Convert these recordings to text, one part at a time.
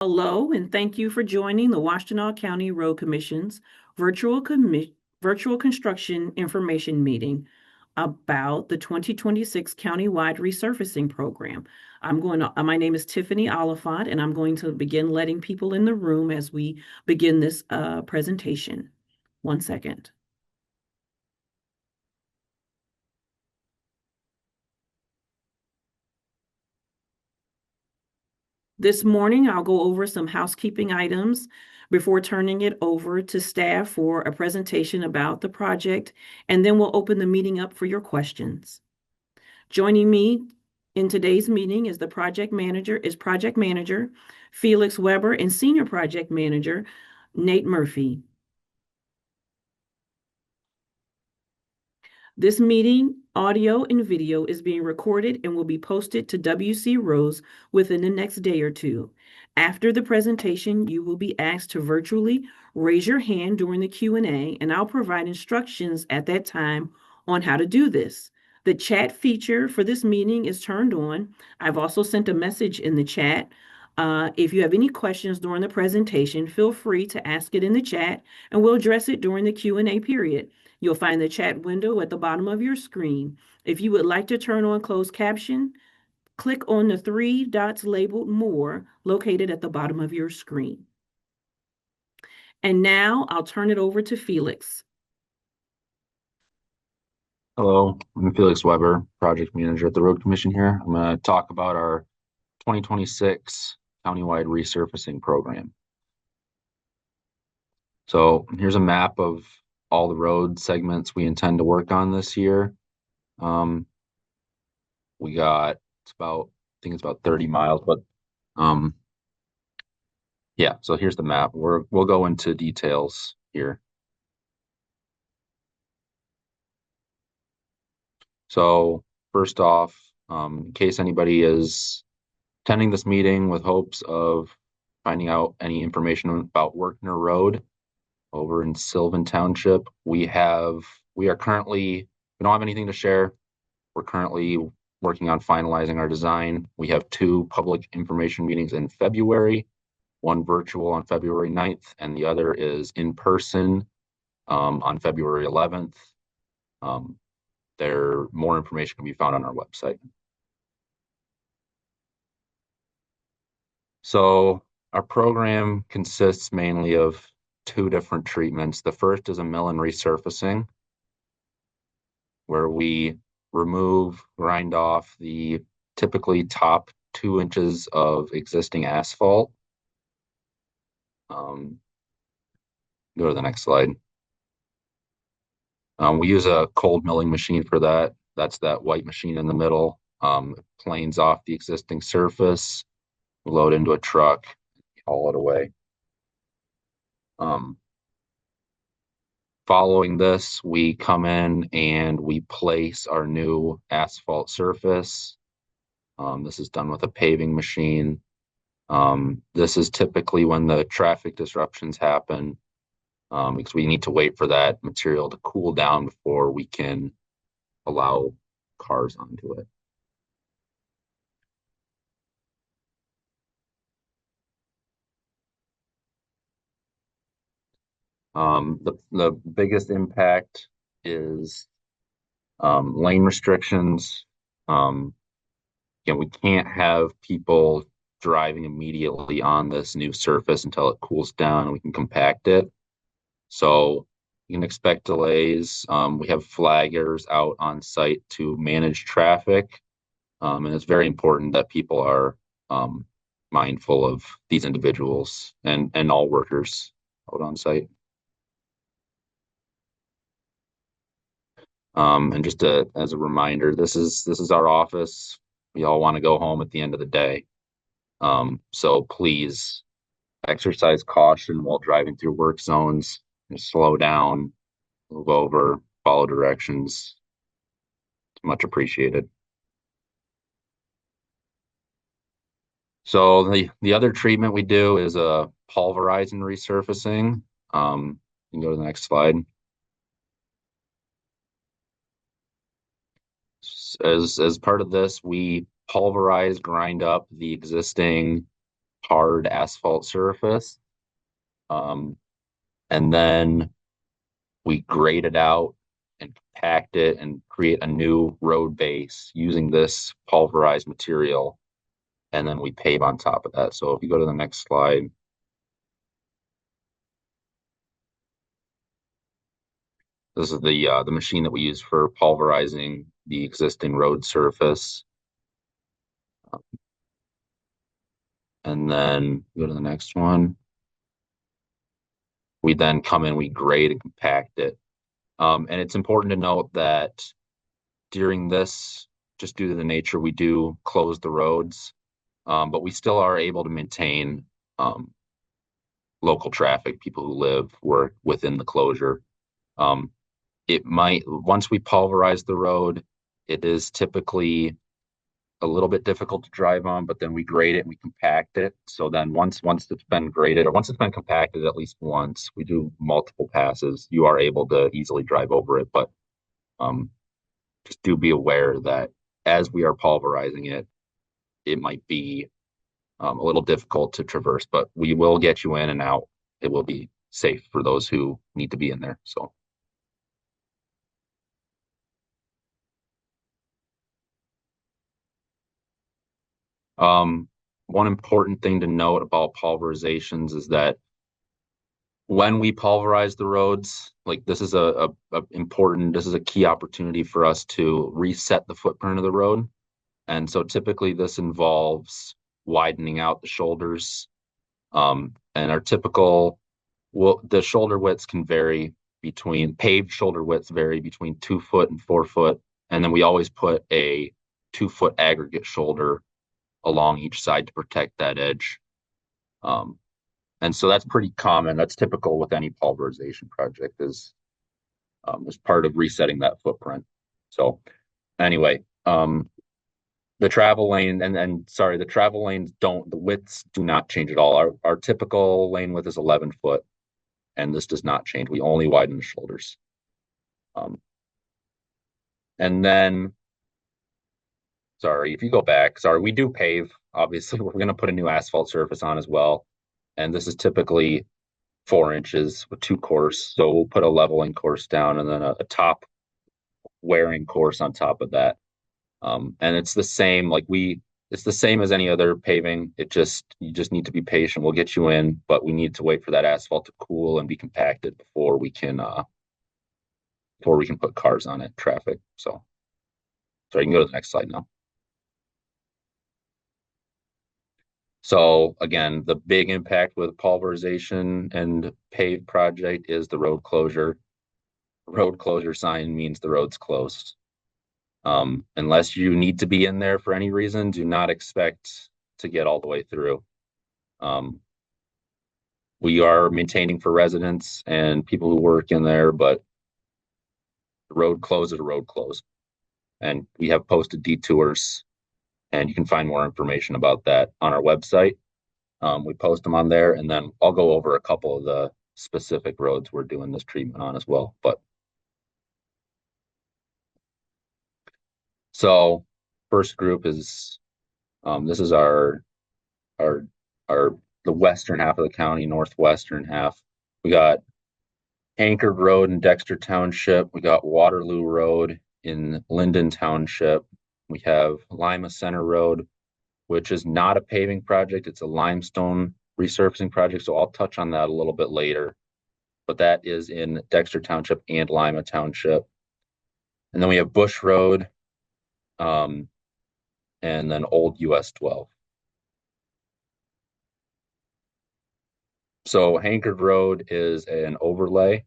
Hello, and thank you for joining the Washtenaw County Road Commission's virtual virtual construction information meeting about the 2026 Countywide Resurfacing Program. My name is Tiffany Oliphant, and I'm going to begin letting people in the room as we begin this presentation. One second. This morning, I'll go over some housekeeping items before turning it over to staff for a presentation about the project, and then we'll open the meeting up for your questions. Joining me in today's meeting is project manager Felix Weber and senior project manager Nate Murphy. This meeting, audio and video, is being recorded and will be posted to WC Rose within the next day or two. After the presentation, you will be asked to virtually raise your hand during the Q&A, and I'll provide instructions at that time on how to do this. The chat feature for this meeting is turned on. I've also sent a message in the chat. If you have any questions during the presentation, feel free to ask it in the chat, and we'll address it during the Q&A period. You'll find the chat window at the bottom of your screen. If you would like to turn on closed caption, click on the three dots labeled More located at the bottom of your screen. And now I'll turn it over to Felix. Hello, I'm Felix Weber, project manager at the Road Commission here. I'm going to talk about our 2026 Countywide Resurfacing Program. So here's a map of all the road segments we intend to work on this year. We got, I think it's about 30 miles, but yeah, so here's the map. We'll go into details here. So first off, in case anybody is attending this meeting with hopes of finding out any information about Workner Road over in Sylvan Township, we don't have anything to share. We're currently working on finalizing our design. We have two public information meetings in February, one virtual on February 9th, and the other is in person on February 11th. More information can be found on our website. So our program consists mainly of two different treatments. The first is a mill and resurfacing, where we grind off the typically top 2 inches of existing asphalt. Go to the next slide. We use a cold milling machine for that. That's that white machine in the middle. It planes off the existing surface, load into a truck, haul it away. Following this, we come in and we place our new asphalt surface. This is done with a paving machine. This is typically when the traffic disruptions happen, because we need to wait for that material to cool down before we can allow cars onto it. The biggest impact is lane restrictions. We can't have people driving immediately on this new surface until it cools down and we can compact it. So you can expect delays. We have flaggers out on site to manage traffic. And it's very important that people are mindful of these individuals and all workers out on site. And just as a reminder, this is our office. We all want to go home at the end of the day. So please exercise caution while driving through work zones. Slow down, move over, follow directions. It's much appreciated. So the other treatment we do is a pulverizing resurfacing. You can go to the next slide. As part of this, we grind up the existing hard asphalt surface. Um, and then we grade it out and compact it and create a new road base using this pulverized material. And then we pave on top of that. So if you go to the next slide, this is the machine that we use for pulverizing the existing road surface. And then go to the next one. We then come in, we grade and compact it. And it's important to note that during this, just due to the nature, we do close the roads, but we still are able to maintain um, local traffic, people who live, work within the closure. Um, it might, once we pulverize the road, it is typically a little bit difficult to drive on, but then we grade it and we compact it. So then once it's been graded or once it's been compacted at least once, we do multiple passes, you are able to easily drive over it. But um, just do be aware that as we are pulverizing it, it might be a little difficult to traverse, but we will get you in and out. It will be safe for those who need to be in there. So, um, one important thing to note about pulverizations is that when we pulverize the roads, like this is this is a key opportunity for us to reset the footprint of the road. And so typically this involves widening out the shoulders. And our typical, well, the shoulder widths can vary between paved shoulder widths vary between 2 foot and 4 foot. And then we always put a 2 foot aggregate shoulder along each side to protect that edge. Um, and so that's pretty common. That's typical with any pulverization project is part of resetting that footprint. So anyway, the travel lane and sorry, the travel lanes the widths do not change at all. Our typical lane width is 11 foot, and this does not change. We only widen the shoulders. Um, and then, sorry, if you go back, sorry, we do pave. Obviously, we're going to put a new asphalt surface on as well. And this is typically 4 inches with 2 course. So we'll put a leveling course down and then a top wearing course on top of that. And it's the same, it's the same as any other paving. You just need to be patient. We'll get you in, but we need to wait for that asphalt to cool and be compacted before we can put cars on it, traffic. So you can go to the next slide now. So again, the big impact with pulverization and paved project is the road closure. Road closure sign means the road's closed. Unless you need to be in there for any reason, do not expect to get all the way through. Um, we are maintaining for residents and people who work in there, but the road closed is a road closed. And we have posted detours, and you can find more information about that on our website. We post them on there, and then I'll go over a couple of the specific roads we're doing this treatment on as well. But so first group is this is our our the western half of the county, northwestern half. We got Anchored Road in Dexter Township. We got Waterloo Road in Linden Township. We have Lima Center Road, which is not a paving project. It's a limestone resurfacing project. So I'll touch on that a little bit later. But that is in Dexter Township and Lima Township. And then we have Bush Road, and then Old US 12. So Hankard Road is an overlay.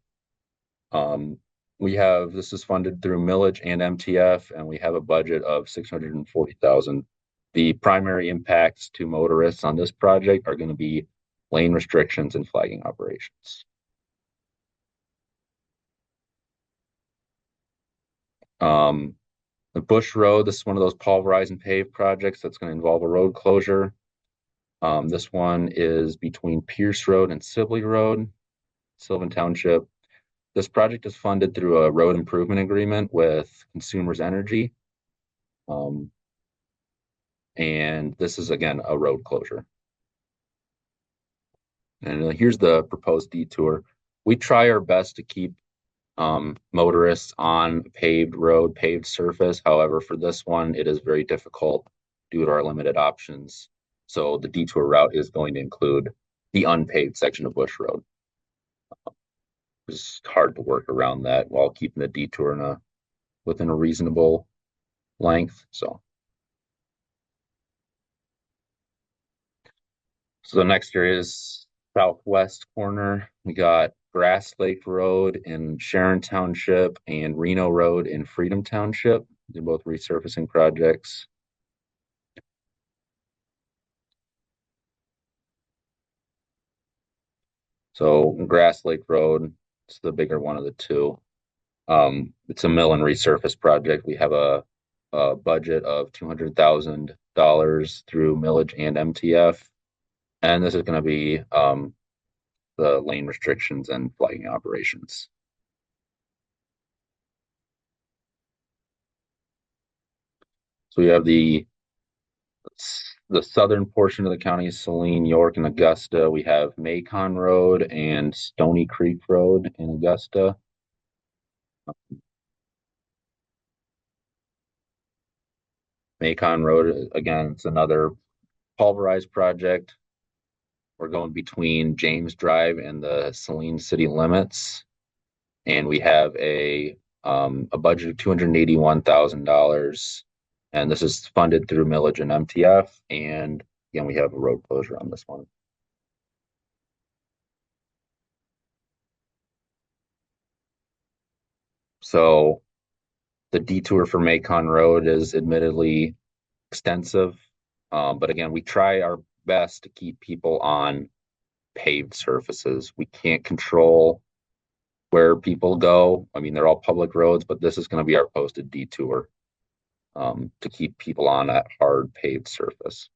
This is funded through millage and MTF, and we have a budget of $640,000. The primary impacts to motorists on this project are going to be lane restrictions and flagging operations. The Bush Road, this is one of those pulverize and pave projects that's going to involve a road closure. This one is between Pierce Road and Sibley Road, Sylvan Township. This project is funded through a road improvement agreement with Consumers Energy. And this is, again, a road closure. And here's the proposed detour. We try our best to keep motorists on paved road, paved surface. However, for this one, it is very difficult due to our limited options. So the detour route is going to include the unpaved section of Bush Road. It's hard to work around that while keeping the detour within a reasonable length. So the next area is southwest corner. We got Grass Lake Road in Sharon Township and Reno Road in Freedom Township. They're both resurfacing projects. So Grass Lake Road, it's the bigger one of the two. It's a mill and resurface project. We have a budget of $200,000 through millage and MTF. And this is going to be the lane restrictions and flagging operations. So we have the southern portion of the county is Saline, York, and Augusta. We have Macon Road and Stony Creek Road in Augusta. Macon Road, again, it's another pulverized project. We're going between James Drive and the Saline city limits. And we have a budget of $281,000. And this is funded through millage and MTF. And again, we have a road closure on this one. So the detour for Macon Road is admittedly extensive. But again, we try our best to keep people on paved surfaces. We can't control where people go. I mean, they're all public roads, but this is going to be our posted detour to keep people on that hard paved surface.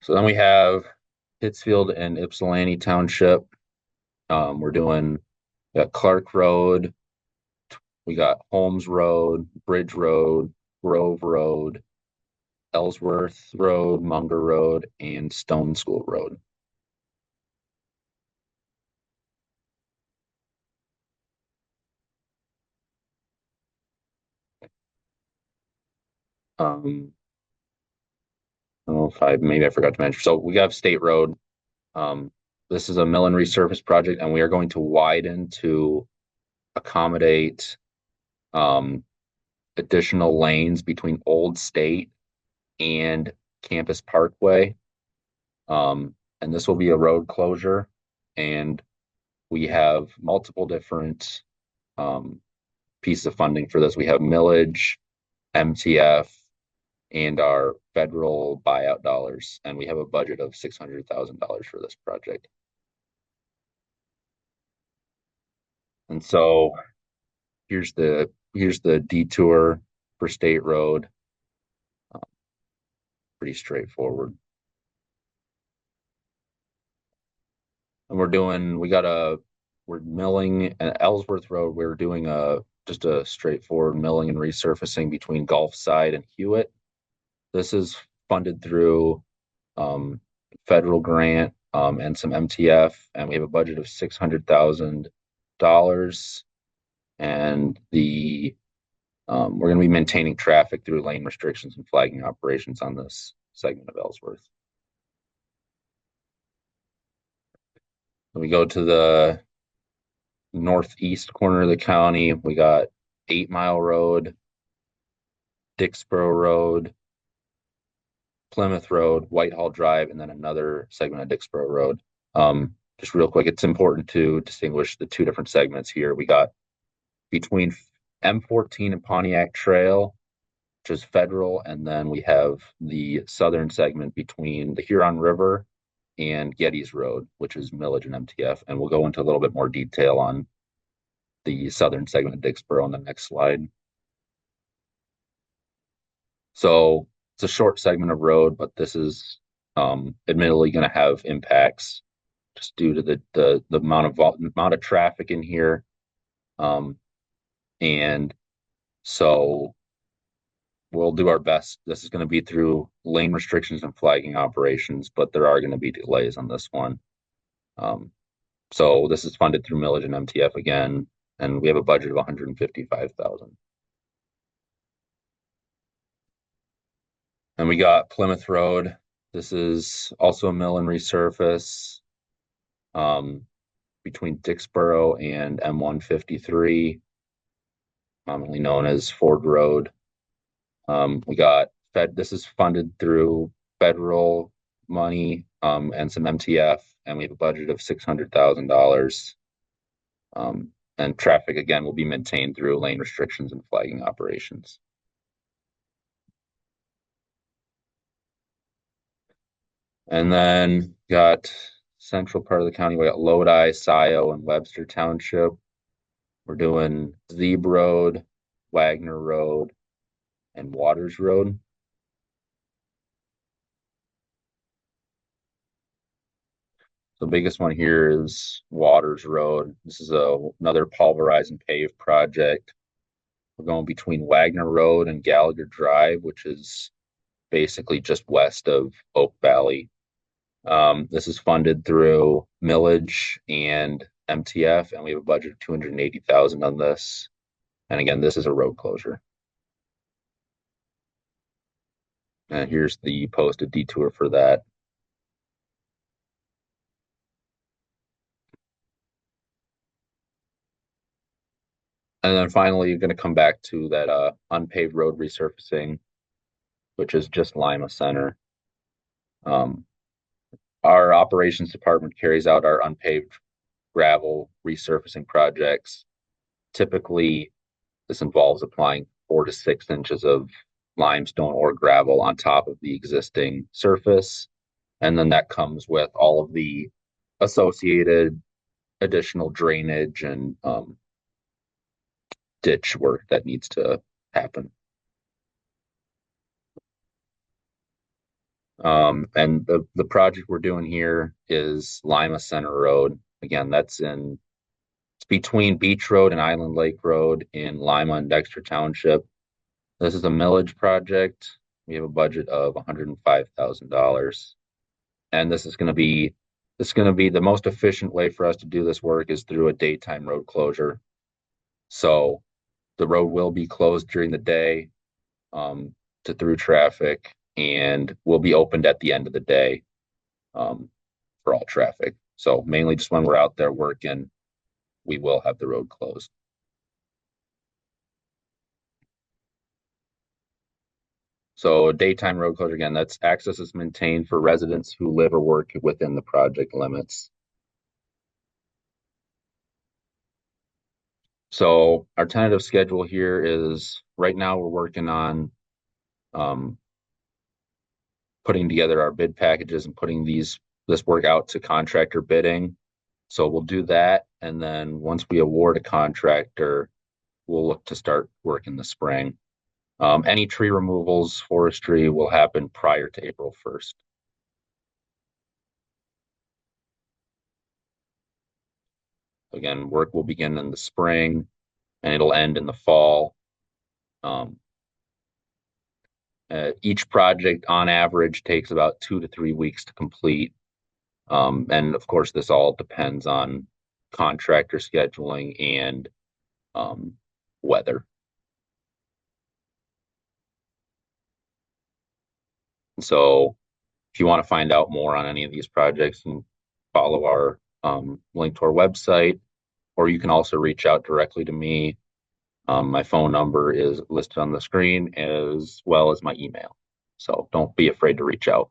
So then we have Pittsfield and Ypsilanti Township. We're doing Clark Road. We got Holmes Road, Bridge Road, Grove Road, Ellsworth Road, Munger Road, and Stone School Road. I don't know if maybe I forgot to mention. So we have State Road. This is a mill and resurface project, and we are going to widen to accommodate additional lanes between Old State and Campus Parkway. And this will be a road closure. And we have multiple different pieces of funding for this. We have millage, MTF, and our federal buyout dollars. And we have a budget of $600,000 for this project. And so here's the detour for State Road. Pretty straightforward. And we're milling at Ellsworth Road. We're doing just a straightforward milling and resurfacing between Gulfside and Hewitt. This is funded through federal grant and some MTF, and we have a budget of $600,000. And we're going to be maintaining traffic through lane restrictions and flagging operations on this segment of Ellsworth. When we go to the northeast corner of the county, we got 8 Mile Road, Dixboro Road, Plymouth Road, Whitehall Drive, and then another segment of Dixboro Road. Just real quick, it's important to distinguish the two different segments here. We got between M14 and Pontiac Trail, which is federal, and then we have the southern segment between the Huron River and Geddes Road, which is millage and MTF. And we'll go into a little bit more detail on the southern segment of Dixboro on the next slide. So it's a short segment of road, but this is admittedly going to have impacts just due to the amount of traffic in here. And so we'll do our best. This is going to be through lane restrictions and flagging operations, but there are going to be delays on this one. So this is funded through millage and MTF again, and we have a budget of 155,000. And we got Plymouth Road. This is also a mill and resurface between Dixboro and M153, commonly known as Ford Road. We got this is funded through federal money and some MTF, and we have a budget of $600,000. And traffic again will be maintained through lane restrictions and flagging operations. And then got central part of the county. We got Lodi, Scioto, and Webster Township. We're doing Zeeb Road, Wagner Road, and Waters Road. The biggest one here is Waters Road. This is another pulverize and pave project. We're going between Wagner Road and Gallagher Drive, which is basically just west of Oak Valley. This is funded through millage and MTF, and we have a budget of 280,000 on this. And again, this is a road closure. And here's the posted detour for that. And then finally, you're going to come back to that unpaved road resurfacing, which is just Lima Center. Our operations department carries out our unpaved gravel resurfacing projects. Typically, this involves applying 4 to 6 inches of limestone or gravel on top of the existing surface. And then that comes with all of the associated additional drainage and ditch work that needs to happen. And the project we're doing here is Lima Center Road. Again, it's between Beach Road and Island Lake Road in Lima and Dexter Township. This is a millage project. We have a budget of $105,000. And this is going to be the most efficient way for us to do this work is through a daytime road closure. So the road will be closed during the day to through traffic, and will be opened at the end of the day for all traffic. So mainly just when we're out there working, we will have the road closed. So daytime road closure, again, that's access is maintained for residents who live or work within the project limits. So our tentative schedule here is right now we're working on putting together our bid packages and putting this work out to contractor bidding. So we'll do that. And then once we award a contractor, we'll look to start work in the spring. Any tree removals, forestry will happen prior to April 1st. Again, work will begin in the spring and it'll end in the fall. Each project on average takes about 2 to 3 weeks to complete. And of course, this all depends on contractor scheduling and weather. So if you want to find out more on any of these projects, and follow our link to our website, or you can also reach out directly to me. My phone number is listed on the screen as well as my email. So don't be afraid to reach out.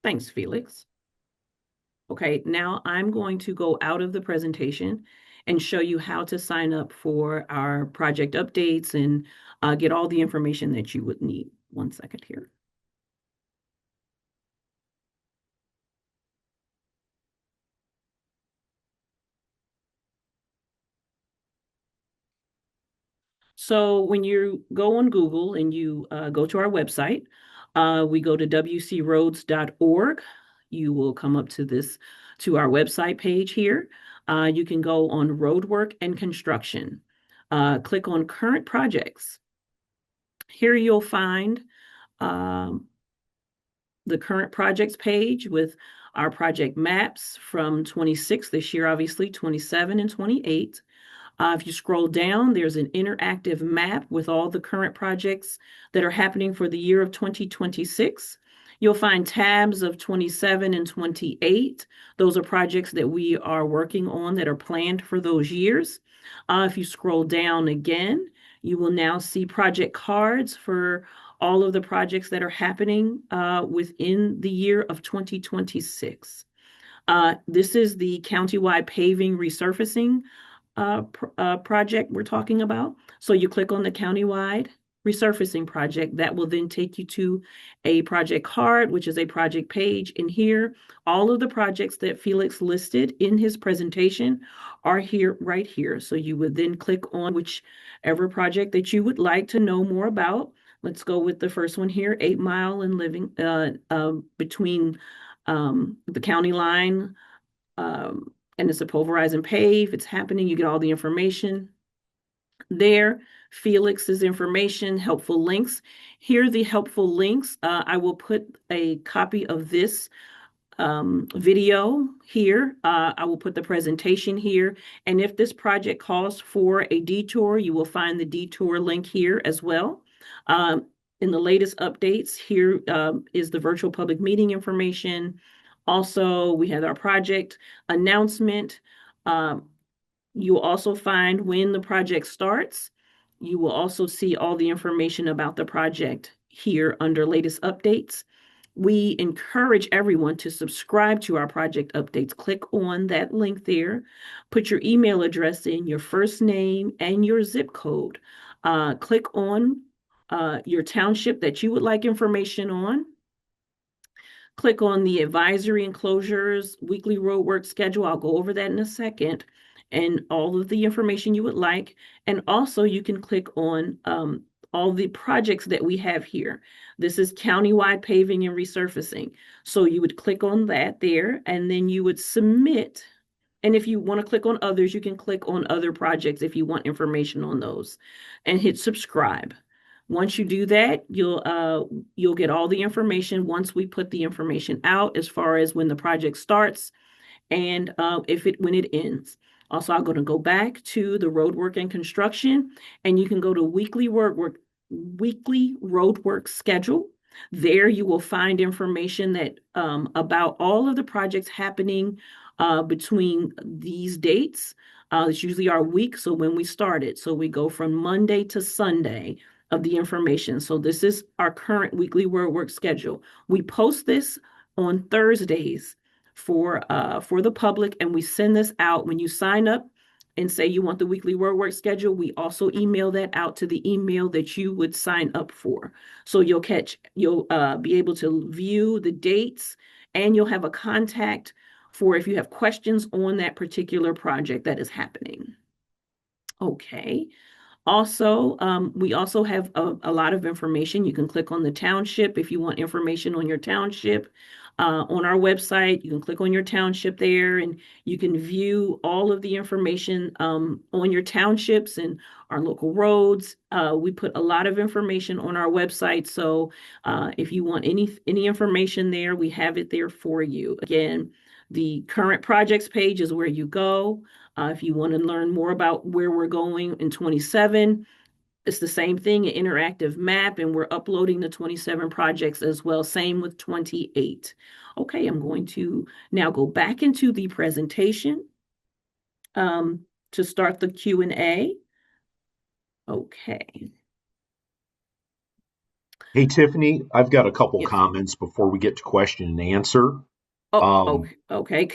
Thanks, Felix. Okay, now I'm going to go out of the presentation and show you how to sign up for our project updates and get all the information that you would need. 1 second here. So when you go on Google and you go to our website, we go to wcroads.org. You will come up to our website page here. You can go on roadwork and construction. Click on current projects. Here you'll find um, the current projects page with our project maps from 26 this year, obviously 27 and 28. If you scroll down, there's an interactive map with all the current projects that are happening for the year of 2026. You'll find tabs of 27 and 28. Those are projects that we are working on that are planned for those years. If you scroll down again, you will now see project cards for all of the projects that are happening within the year of 2026. This is the countywide paving resurfacing project we're talking about. So you click on the countywide resurfacing project. That will then take you to a project card, which is a project page. And here, all of the projects that Felix listed in his presentation are here, right here. So you would then click on whichever project that you would like to know more about. Let's go with the first one here, 8 Mile and Living between the county line and it's a pulverize and pave. It's happening. You get all the information there. Felix's information, helpful links. Here are the helpful links. I will put a copy of this video here. I will put the presentation here. And if this project calls for a detour, you will find the detour link here as well. In the latest updates, here is the virtual public meeting information. Also, we have our project announcement. You will also find when the project starts. You will also see all the information about the project here under latest updates. We encourage everyone to subscribe to our project updates. Click on that link there. Put your email address in, your first name, and your zip code. Click on your township that you would like information on. Click on the advisory enclosures, weekly roadwork schedule. I'll go over that in a second, and all of the information you would like. And also you can click on all the projects that we have here. This is countywide paving and resurfacing. So you would click on that there, and then you would submit. And if you want to click on others, you can click on other projects if you want information on those, and hit subscribe. Once you do that, you'll get all the information once we put the information out as far as when the project starts and when it ends. Also, I'm going to go back to the roadwork and construction, and you can go to weekly roadwork schedule. There you will find information that about all of the projects happening between these dates. It's usually our week, so when we started. So we go from Monday to Sunday of the information. So this is our current weekly roadwork schedule. We post this on Thursdays for the public, and we send this out when you sign up and say you want the weekly roadwork schedule. We also email that out to the email that you would sign up for. So you'll be able to view the dates, and you'll have a contact for if you have questions on that particular project that is happening. Okay. Also, we also have a lot of information. You can click on the township if you want information on your township. On our website, you can click on your township there, and you can view all of the information on your townships and our local roads. We put a lot of information on our website, so if you want any information there, we have it there for you. Again, the current projects page is where you go. If you want to learn more about where we're going in 27, it's the same thing, an interactive map, and we're uploading the 27 projects as well. Same with 28. Okay, I'm going to now go back into the presentation to start the Q&A. Okay. Hey, Tiffany, I've got a couple comments before we get to question and answer. Oh, okay.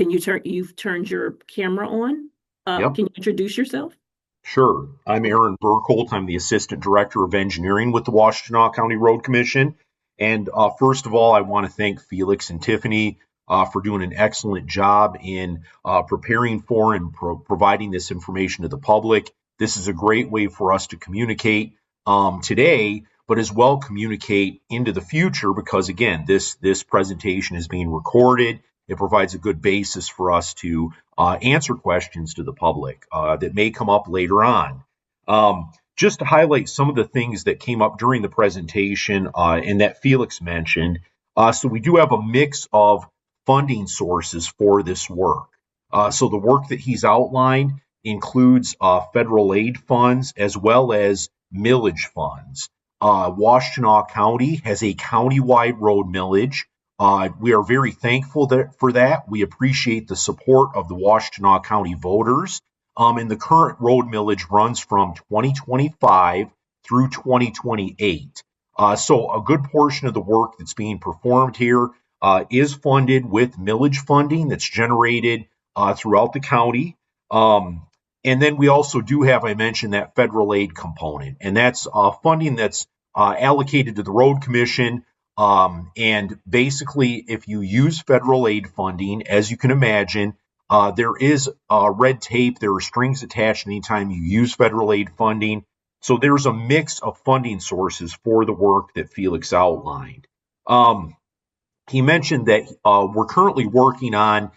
You've turned your camera on? Yep. Can you introduce yourself? Sure. I'm Aaron Burkholt. I'm the Assistant Director of Engineering with the Washtenaw County Road Commission. And first of all, I want to thank Felix and Tiffany for doing an excellent job in preparing for and providing this information to the public. This is a great way for us to communicate today, but as well communicate into the future because, again, this presentation is being recorded it provides a good basis for us to answer questions to the public that may come up later on. Just to highlight some of the things that came up during the presentation and that Felix mentioned. So we do have a mix of funding sources for this work. So the work that he's outlined includes federal aid funds as well as millage funds. Washtenaw County has a countywide road millage. We are very thankful for that. We appreciate the support of the Washtenaw County voters. And the current road millage runs from 2025 through 2028. So a good portion of the work that's being performed here is funded with millage funding that's generated throughout the county. And then we also do have, I mentioned, that federal aid component, and that's funding that's allocated to the Road Commission. And basically, if you use federal aid funding, as you can imagine, there is red tape, there are strings attached anytime you use federal aid funding. So there's a mix of funding sources for the work that Felix outlined. He mentioned that we're currently working on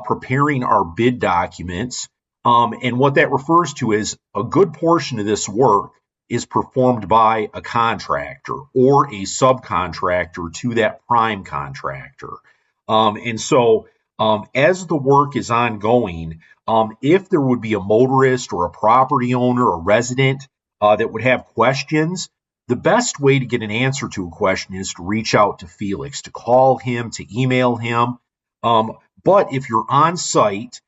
preparing our bid documents. And what that refers to is a good portion of this work is performed by a contractor or a subcontractor to that prime contractor. And so as the work is ongoing, if there would be a motorist or a property owner or resident that would have questions, the best way to get an answer to a question is to reach out to Felix, to call him, to email him. But if you're on site,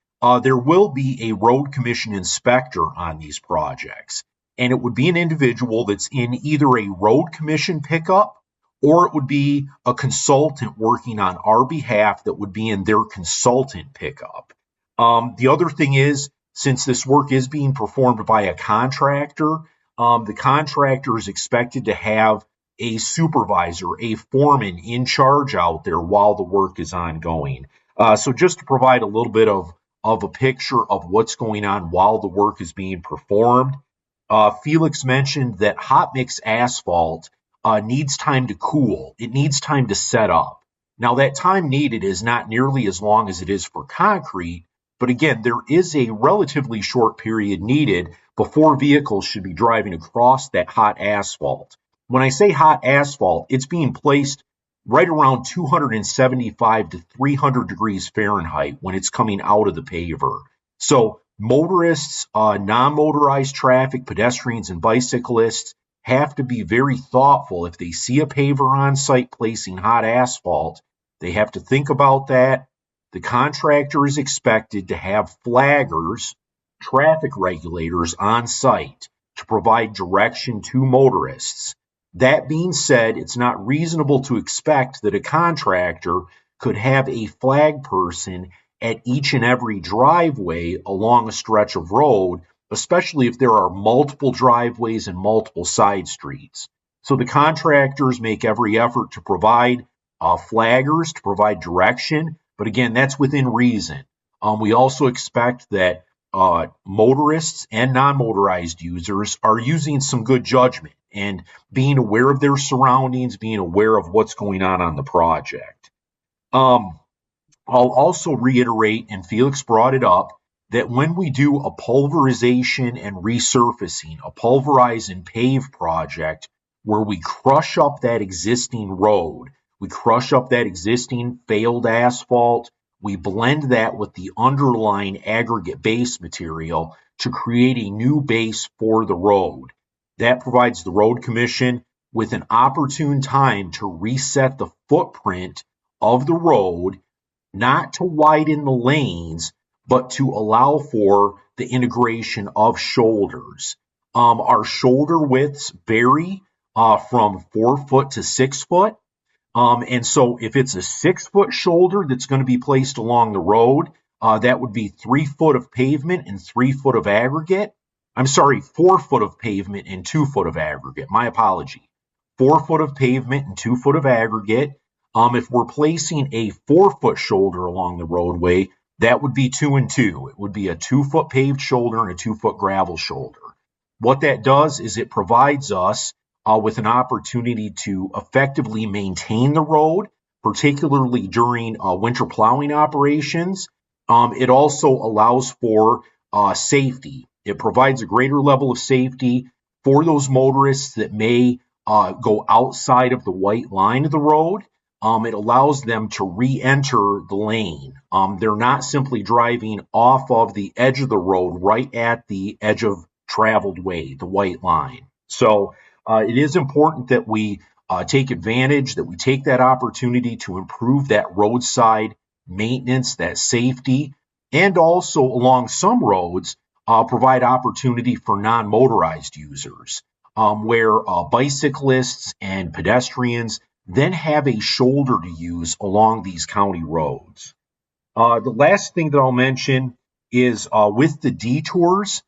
there will be a road commission inspector on these projects. And it would be an individual that's in either a road commission pickup or it would be a consultant working on our behalf that would be in their consultant pickup. The other thing is, since this work is being performed by a contractor, the contractor is expected to have a supervisor, a foreman in charge out there while the work is ongoing. So just to provide a little bit of a picture of what's going on while the work is being performed, Felix mentioned that hot mix asphalt needs time to cool. It needs time to set up. Now, that time needed is not nearly as long as it is for concrete, but again, there is a relatively short period needed before vehicles should be driving across that hot asphalt. When I say hot asphalt, it's being placed right around 275 to 300 degrees Fahrenheit when it's coming out of the paver. So motorists, non-motorized traffic, pedestrians, and bicyclists have to be very thoughtful. If they see a paver on site placing hot asphalt, they have to think about that. The contractor is expected to have flaggers, traffic regulators on site to provide direction to motorists. That being said, it's not reasonable to expect that a contractor could have a flag person at each and every driveway along a stretch of road, especially if there are multiple driveways and multiple side streets. So the contractors make every effort to provide flaggers, to provide direction, but again, that's within reason. We also expect that motorists and non-motorized users are using some good judgment and being aware of their surroundings, being aware of what's going on the project. I'll also reiterate, and Felix brought it up, that when we do a pulverization and resurfacing, a pulverize and pave project where we crush up that existing road, we crush up that existing failed asphalt, we blend that with the underlying aggregate base material to create a new base for the road. That provides the Road Commission with an opportune time to reset the footprint of the road, not to widen the lanes, but to allow for the integration of shoulders. Our shoulder widths vary from 4 foot to 6 foot. And so if it's a 6 foot shoulder that's going to be placed along the road, that would be 3 foot of pavement and 3 foot of aggregate. I'm sorry, 4 foot of pavement and 2 foot of aggregate. My apology. 4 foot of pavement and 2 foot of aggregate. If we're placing a 4 foot shoulder along the roadway, that would be 2 and 2. It would be a 2 foot paved shoulder and a 2 foot gravel shoulder. What that does is it provides us with an opportunity to effectively maintain the road, particularly during winter plowing operations. It also allows for safety. It provides a greater level of safety for those motorists that may go outside of the white line of the road. It allows them to re-enter the lane. They're not simply driving off of the edge of the road right at the edge of traveled way, the white line. So it is important that we take advantage, that we take that opportunity to improve that roadside maintenance, that safety, and also along some roads, provide opportunity for non-motorized users, where bicyclists and pedestrians then have a shoulder to use along these county roads. The last thing that I'll mention is with the detours,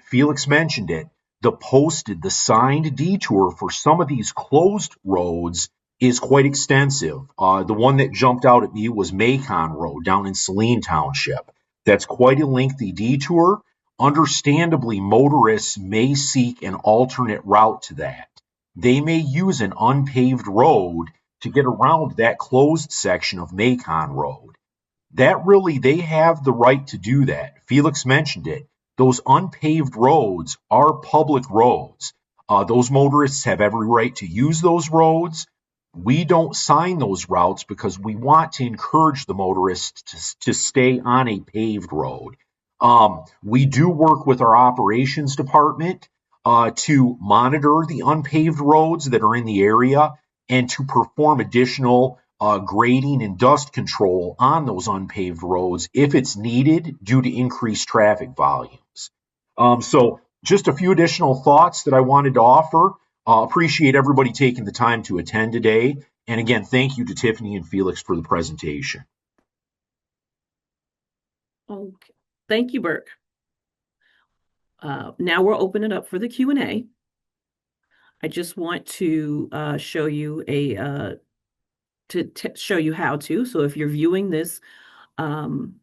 Felix mentioned it, the signed detour for some of these closed roads is quite extensive. The one that jumped out at me was Macon Road down in Saline Township. That's quite a lengthy detour. Understandably, motorists may seek an alternate route to that. They may use an unpaved road to get around that closed section of Macon Road. They have the right to do that. Felix mentioned it. Those unpaved roads are public roads. Those motorists have every right to use those roads. We don't sign those routes because we want to encourage the motorists to stay on a paved road. We do work with our operations department to monitor the unpaved roads that are in the area and to perform additional grading and dust control on those unpaved roads if it's needed due to increased traffic volumes. So just a few additional thoughts that I wanted to offer. Appreciate everybody taking the time to attend today. And again, thank you to Tiffany and Felix for the presentation. Okay. Thank you, Burke. Now we'll open it up for the Q&A. I just want to show you show you how to. So if you're viewing this from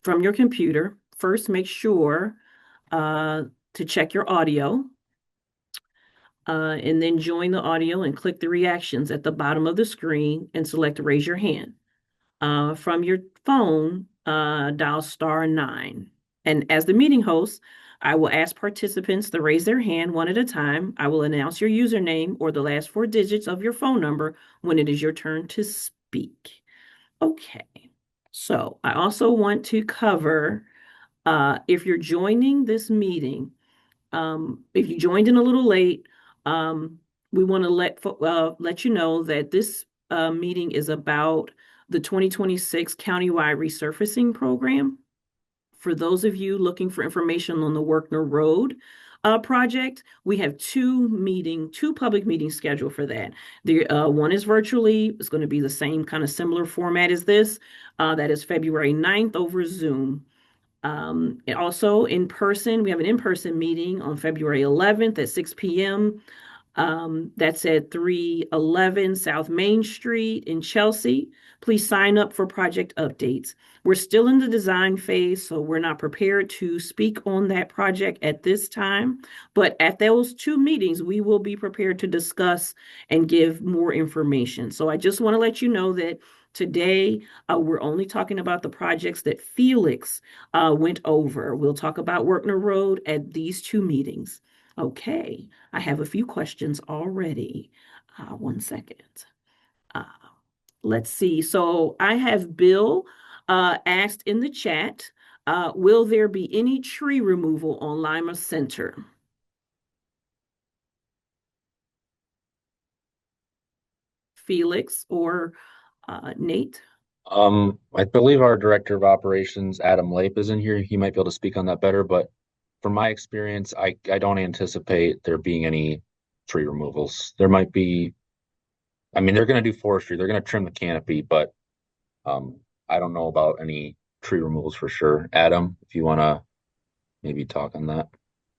your computer, first make sure to check your audio, and then join the audio and click the reactions at the bottom of the screen and select raise your hand. From your phone, dial *9. And as the meeting host, I will ask participants to raise their hand one at a time. I will announce your username or the last 4 digits of your phone number when it is your turn to speak. Okay, so I also want to cover, if you're joining this meeting, if you joined in a little late, we want to let you know that this meeting is about the 2026 Countywide Resurfacing Program. For those of you looking for information on the Werkner Road project, we have two public meetings scheduled for that. The one is virtually. It's going to be the same kind of similar format as this. That is February 9th over Zoom. And also in person, we have an in-person meeting on February 11th at 6 p.m. That's at 311 South Main Street in Chelsea. Please sign up for project updates. We're still in the design phase, so we're not prepared to speak on that project at this time. But at those 2 meetings, we will be prepared to discuss and give more information. So I just want to let you know that today, we're only talking about the projects that Felix went over. We'll talk about Werkner Road at these 2 meetings. Okay, I have a few questions already. 1 second. Let's see. So I have Bill asked in the chat, will there be any tree removal on Lima Center? Felix or Nate? I believe our director of operations, Adam Lape, is in here. He might be able to speak on that better, but from my experience, I don't anticipate there being any tree removals. There might be, I mean, they're going to do forestry. They're going to trim the canopy, but I don't know about any tree removals for sure. Adam, if you want to maybe talk on that.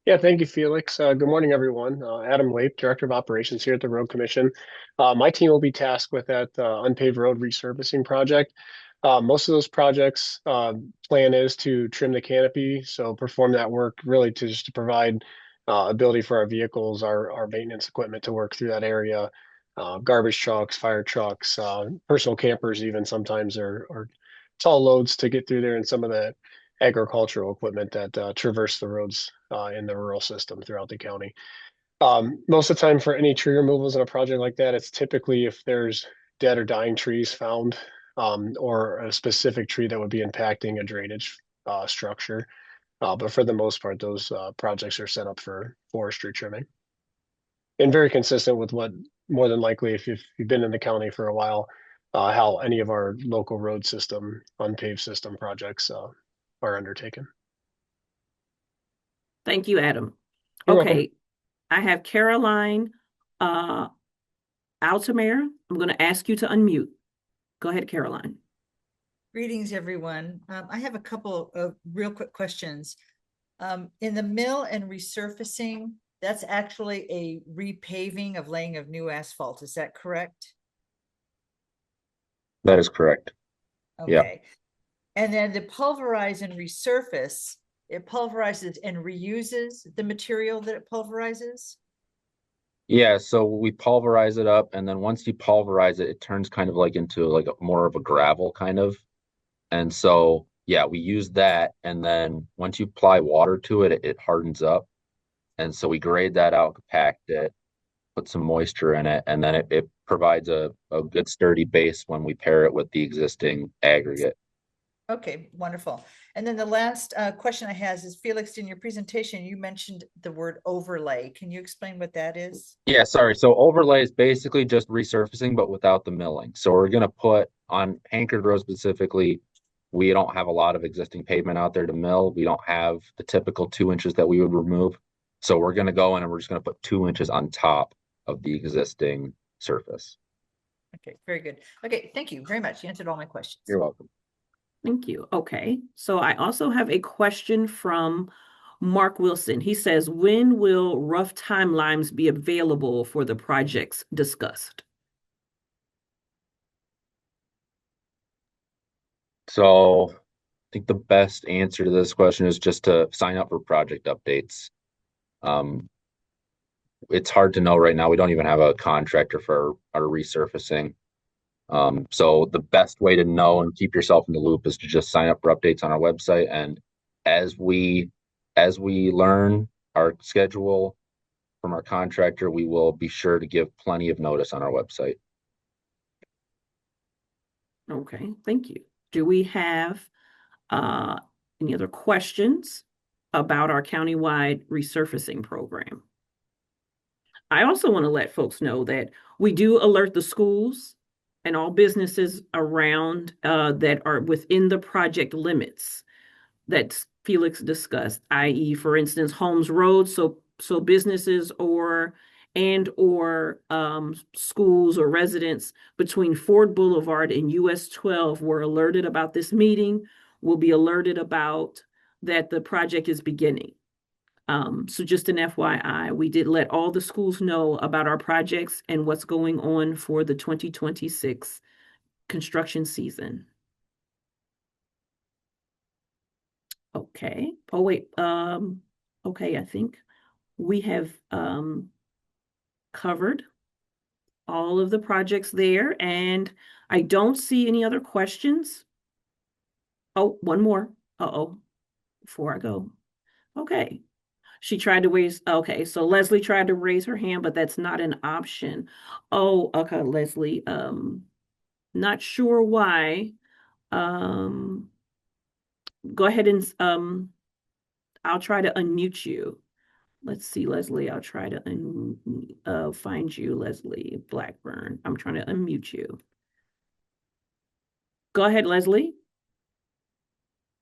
Yeah, thank you, Felix. Good morning, everyone. Adam Lape, Director of Operations here at the Road Commission. My team will be tasked with that unpaved road resurfacing project. Most of those projects, plan is to trim the canopy, so perform that work really to provide ability for our vehicles, our maintenance equipment to work through that area. garbage trucks, fire trucks, personal campers even sometimes are tall loads to get through there, and some of the agricultural equipment that traverse the roads in the rural system throughout the county. Most of the time for any tree removals in a project like that, it's typically if there's dead or dying trees found, or a specific tree that would be impacting a drainage structure. But for the most part, those projects are set up for forestry trimming. And very consistent with what more than likely, if you've been in the county for a while, how any of our local road system, unpaved system projects are undertaken. Thank you, Adam. You're welcome. Okay, I have Caroline Altamere. I'm going to ask you to unmute. Go ahead, Caroline. Greetings, everyone. I have a couple of real quick questions. In the mill and resurfacing, that's actually a repaving of laying of new asphalt. Is that correct? That is correct. Okay. Yeah. And then the pulverize and resurface, it pulverizes and reuses the material that it pulverizes? Yeah, so we pulverize it up, and then once you pulverize it, it turns kind of like into like more of a gravel kind of. And so, yeah, we use that, and then once you apply water to it, it hardens up. And so we grade that out, compact it, put some moisture in it, and then it provides a good sturdy base when we pair it with the existing aggregate. Okay, wonderful. And then the last question I have is, Felix, in your presentation, you mentioned the word overlay. Can you explain what that is? Yeah, sorry. So overlay is basically just resurfacing, but without the milling. So we're going to put on Anchored Road specifically, we don't have a lot of existing pavement out there to mill. We don't have the typical 2 inches that we would remove. So we're going to go in and we're just going to put 2 inches on top of the existing surface. Okay, very good. Okay, thank you very much. You answered all my questions. You're welcome. Thank you. Okay, so I also have a question from Mark Wilson. He says, when will rough timelines be available for the projects discussed? So I think the best answer to this question is just to sign up for project updates. It's hard to know right now. We don't even have a contractor for our resurfacing. So the best way to know and keep yourself in the loop is to just sign up for updates on our website. And as we learn our schedule from our contractor, we will be sure to give plenty of notice on our website. Okay, thank you. Do we have any other questions about our countywide resurfacing program? I also want to let folks know that we do alert the schools and all businesses around that are within the project limits that Felix discussed, i.e., for instance, Holmes Road. So businesses or schools or residents between Ford Boulevard and US 12 were alerted about this meeting, will be alerted about that the project is beginning. So just an FYI, we did let all the schools know about our projects and what's going on for the 2026 construction season. Okay. Oh, wait. Okay, I think we have covered all of the projects there, and I don't see any other questions. Oh, one more. Uh-oh, before I go. Okay. She tried to raise, okay, so Leslie tried to raise her hand, but that's not an option. Oh, okay, Leslie, not sure why. Go ahead and I'll try to unmute you. Let's see, Leslie, I'll try to find you, Leslie Blackburn. I'm trying to unmute you. Go ahead, Leslie.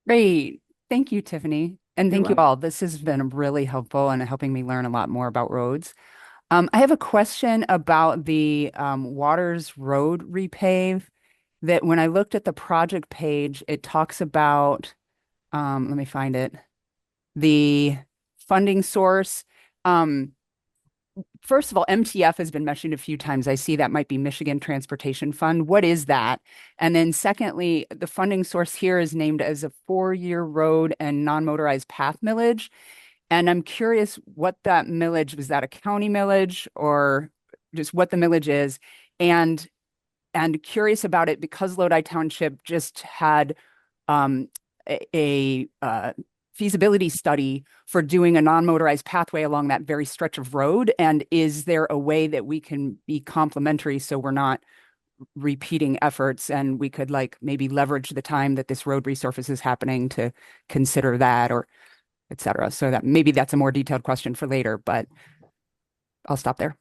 Great. Thank you, Tiffany. And You're thank you welcome. all. This has been really helpful in helping me learn a lot more about roads. I have a question about the Waters Road repave that when I looked at the project page, it talks about, let me find it, the funding source. First of all, MTF has been mentioned a few times. I see that might be Michigan Transportation Fund. What is that? And then secondly, the funding source here is named as a 4-year road and non-motorized path millage. And I'm curious what that millage, was that a county millage or just what the millage is, and curious about it because Lodi Township just had a feasibility study for doing a non-motorized pathway along that very stretch of road. And is there a way that we can be complementary so we're not repeating efforts, and we could like maybe leverage the time that this road resurface is happening to consider that, or et cetera? So that maybe that's a more detailed question for later, but I'll stop there.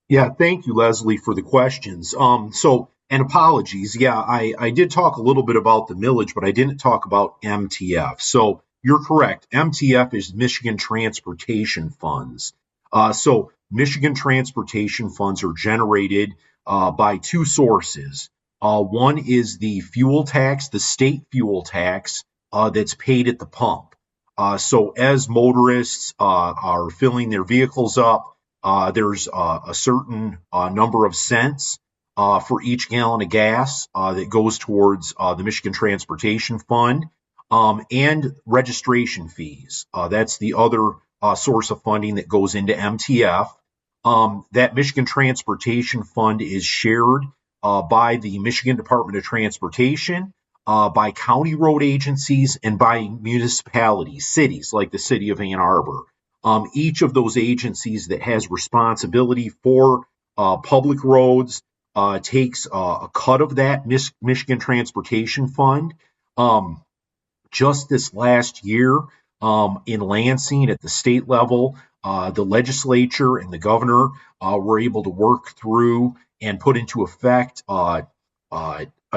Yeah, thank you, Leslie, for the questions. And apologies. Yeah, I did talk a little bit about the millage, but I didn't talk about MTF. So you're correct. MTF is Michigan Transportation Funds. Michigan Transportation Funds are generated by two sources. One is the fuel tax, the state fuel tax that's paid at the pump. So as motorists are filling their vehicles up, there's a certain number of cents for each gallon of gas that goes towards the Michigan Transportation Fund, and registration fees. That's the other source of funding that goes into MTF. That Michigan Transportation Fund is shared by the Michigan Department of Transportation, by county road agencies, and by municipalities, cities like the city of Ann Arbor. Each of those agencies that has responsibility for public roads takes a cut of that Michigan Transportation Fund. Just this last year, in Lansing at the state level, the legislature and the governor were able to work through and put into effect a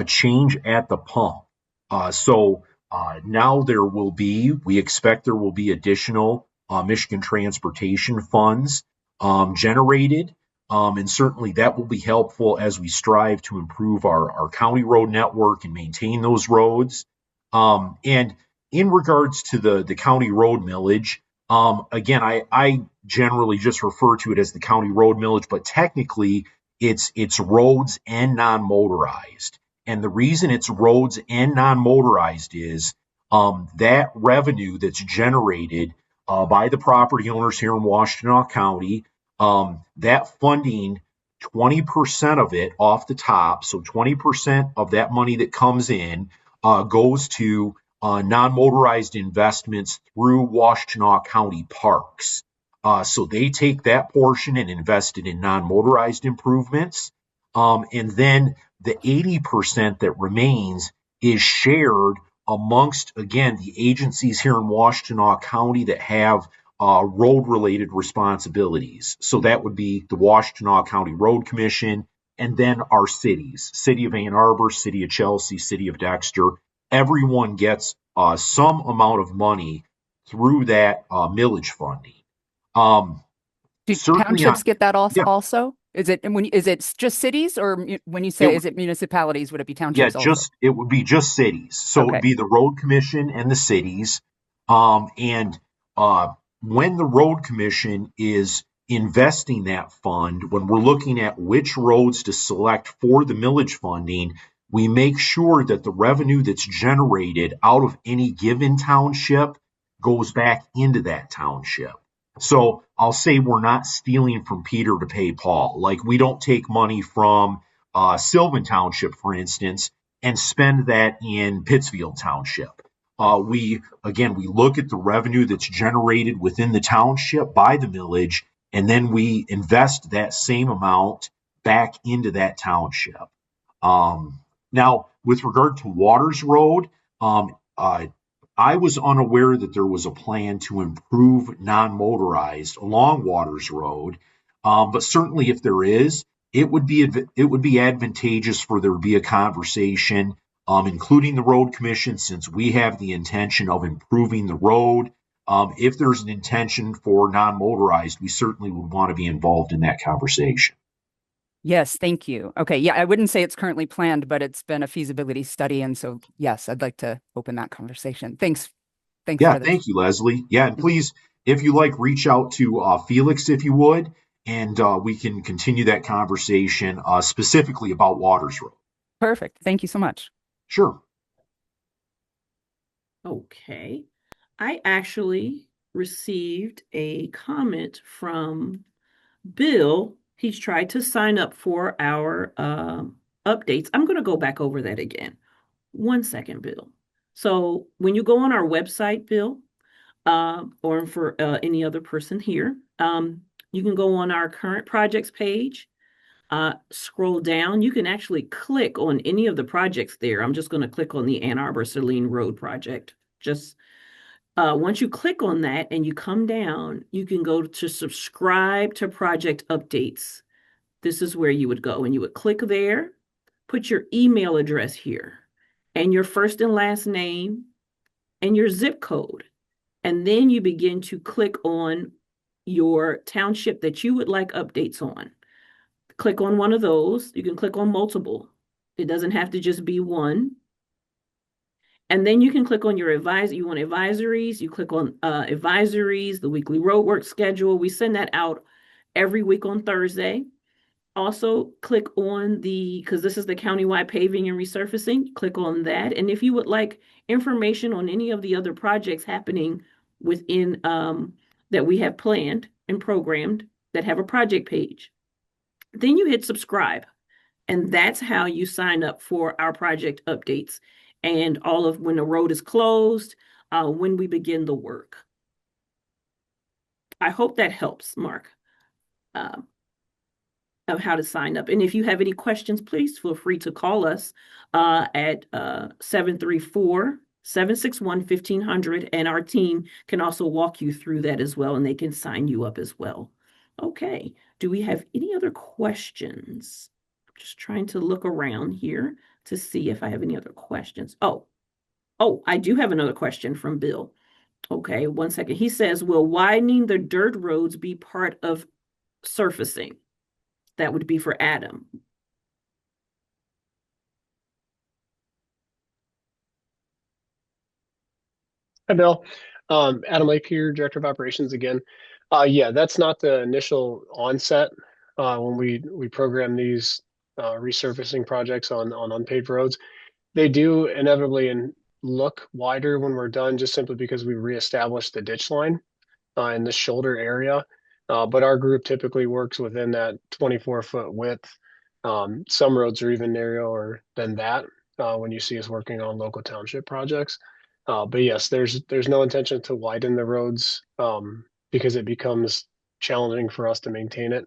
change at the pump. Now we expect there will be additional Michigan transportation funds generated. And certainly that will be helpful as we strive to improve our county road network and maintain those roads. And in regards to the county road millage, again, I generally just refer to it as the county road millage, but technically it's roads and non-motorized. And the reason it's roads and non-motorized is that revenue that's generated by the property owners here in Washtenaw County, that funding, 20% of it off the top, so 20% of that money that comes in goes to non-motorized investments through Washtenaw County parks. So they take that portion and invest it in non-motorized improvements. And then the 80% that remains is shared amongst, again, the agencies here in Washtenaw County that have road-related responsibilities. So that would be the Washtenaw County Road Commission, and then our cities, City of Ann Arbor, City of Chelsea, City of Dexter. Everyone gets some amount of money through that millage funding. Do townships get that Yeah, also? Is it just cities, or when you it, say is it municipalities, would it be yeah, townships also? it would be just cities. So it would Okay. be the road commission and the cities. And when the road commission is investing that fund, when we're looking at which roads to select for the millage funding, we make sure that the revenue that's generated out of any given township goes back into that township. So I'll say we're not stealing from Peter to pay Paul. Like, we don't take money from Sylvan Township, for instance, and spend that in Pittsfield Township. We look at the revenue that's generated within the township by the millage, and then we invest that same amount back into that township. Now, with regard to Waters Road, I was unaware that there was a plan to improve non-motorized along Waters Road, but certainly if there is, it would be advantageous for there to be a conversation, including the road commission, since we have the intention of improving the road. If there's an intention for non-motorized, we certainly would want to be involved in that conversation. Yes, thank you. Okay, yeah, I wouldn't say it's currently planned, but it's been a feasibility study, and so yes, I'd like to open that conversation. Thanks Yeah, for this. thank you, Leslie. Yeah, and please, if you like, reach out to Felix if you would, and we can continue that conversation specifically about Waters Road. Perfect. Thank you so much. Sure. Okay. I actually received a comment from Bill, he's tried to sign up for our updates. I'm going to go back over that again. 1 second, Bill. So when you go on our website, Bill, or for any other person here, you can go on our current projects page, scroll down. You can actually click on any of the projects there. I'm just going to click on the Ann Arbor Saline Road project. Just once you click on that and you come down, you can go to subscribe to project updates. This is where you would go and you would click there, put your email address here and your first and last name and your zip code. And then you begin to click on your township that you would like updates on. Click on one of those. You can click on multiple. It doesn't have to just be one. And then you can click on your advisor. You want advisories. You click on advisories, the weekly roadwork schedule. We send that out every week on Thursday. Also click on because this is the countywide paving and resurfacing, click on that. And if you would like information on any of the other projects happening within that we have planned and programmed that have a project page, then you hit subscribe. And that's how you sign up for our project updates and all of when the road is closed, when we begin the work. I hope that helps, Mark. Of how to sign up. And if you have any questions, please feel free to call us at 734-761-1500. And our team can also walk you through that as well, and they can sign you up as well. Okay. Do we have any other questions? I'm just trying to look around here to see if I have any other questions. Oh, I do have another question from Bill. Okay, 1 second. He says, will widening the dirt roads be part of surfacing? That would be for Adam. Hi, Bill. Adam Lake here, Director of Operations again. Yeah, that's not the initial onset when we program these resurfacing projects on unpaved roads. They do inevitably look wider when we're done, just simply because we reestablished the ditch line in the shoulder area. But our group typically works within that 24-foot width. Some roads are even narrower than that when you see us working on local township projects. But yes, there's no intention to widen the roads because it becomes challenging for us to maintain it.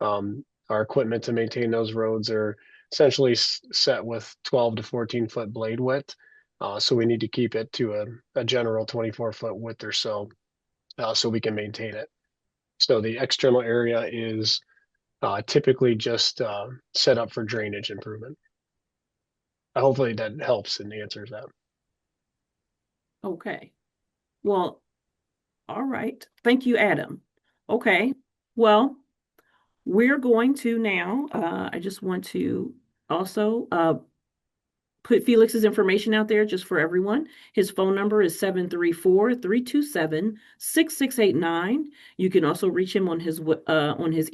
Our equipment to maintain those roads are essentially set with 12 to 14-foot blade width. So we need to keep it to a general 24-foot width or so we can maintain it. So the external area is typically just set up for drainage improvement. Hopefully that helps and answers that. Okay. Well, all right. Thank you, Adam. Okay. Well, we're going to now, I just want to also put Felix's information out there just for everyone. His phone number is 734-327-6689. You can also reach him on his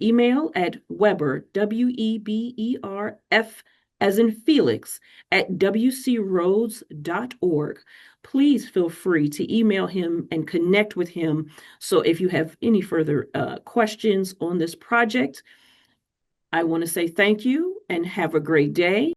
email at Weber, WEBERF, as in Felix, at WCRoads.org. Please feel free to email him and connect with him. So if you have any further questions on this project, I want to say thank you and have a great day.